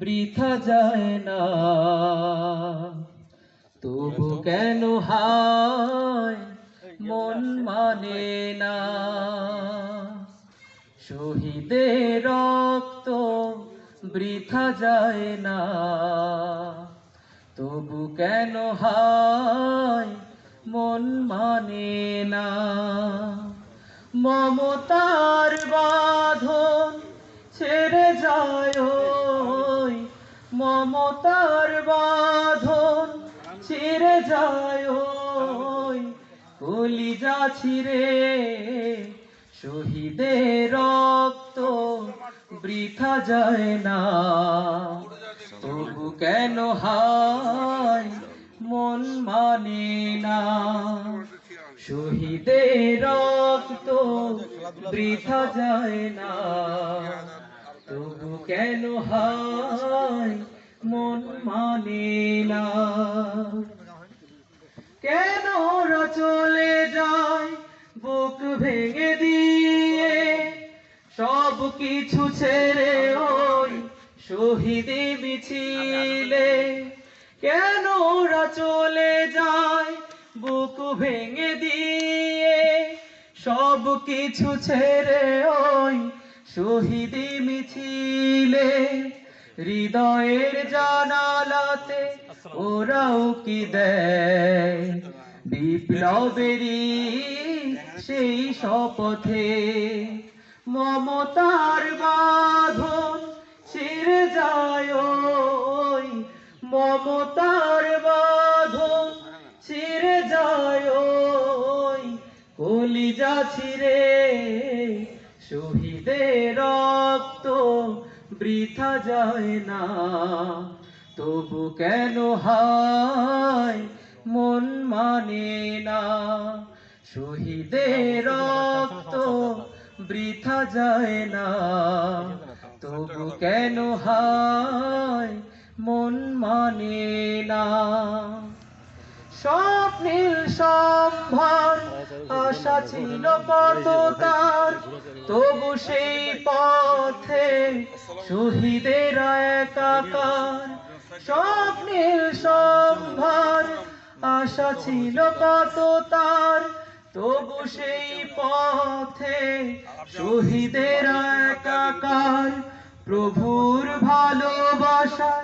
বৃথা যায় না। তবু কেন হায় মন মানে না? শহীদের রক্ত বৃথা যায় না। তবু কেন হায় মন মানে না? মমতার বাঁধন ছেড়ে যায় ওই, মমতার বাঁধন ছিঁড়ে যায় ওই, কলিজা ছিঁড়ে শহীদের রক্ত বৃথা যায় না। তবু কেন হায় মন মানে না? শহীদের রক্ত বৃথা যায় না। তবু কেন হায় মন মানে না? কেন ওরা চলে যায় বুক ভেঙে দিয়ে, সব কিছু ছেড়ে ওই শহীদি মিছিলে? কেন ওরা চলে যায় বুক ভেঙে দিয়ে, সব কিছু ছেড়ে ওই শহীদি মিছিলে? হৃদয়ের জানালাতে ওরাও কি দেয় বিপ্লবেরই সেই শপথে? মমতার বাঁধন ছিঁড়ে যায় ওই, মমতার বাঁধন ছিঁড়ে যায় ওই, কলিজা ছিঁড়ে শহীদের রক্ত বৃথা যায় না। তবু কেন হায় মন মানে না? শহীদের রক্ত বৃথা যায় না। তবু কেন হায় মন মানে না? স্বপ্নীল সম্ভার আশা ছিল কত তার, তবু সেই পথে শহীদের একাকার। স্বপ্নীল সম্ভার আশা ছিল কত তার, তবু সেই পথে শহীদের একাকার। প্রভুর ভালোবাসা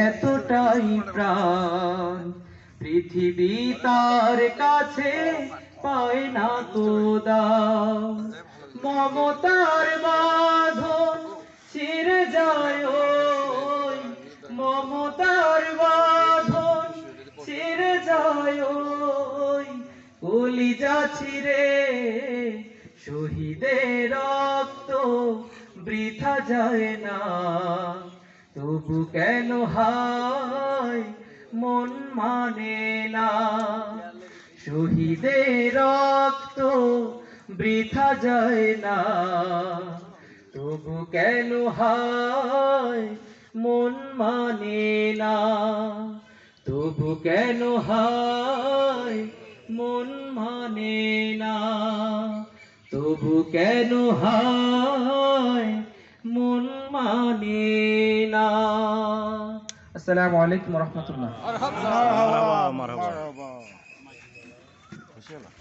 এতটাই প্রাণ, পৃথিবী তার কাছে পায় না তো দাম। মমতার বাঁধন ছিঁড়ে যায় ওই, মমতার বাঁধন ছিঁড়ে যায় ওই, কলিজা ছিঁড়ে শহীদের রক্ত বৃথা যায় না। তবু কেন হায় মন মানে না? শহীদের রক্ত বৃথা যায় না। তবু কেন হায় মন মানে না? তবু কেন হায় মন মানে না? তবু কেন হায় মন মানে না? আসসালামু আলাইকুম ওয়া রাহমাতুল্লাহ। মারহাবা মারহাবা। খুশি হলাম।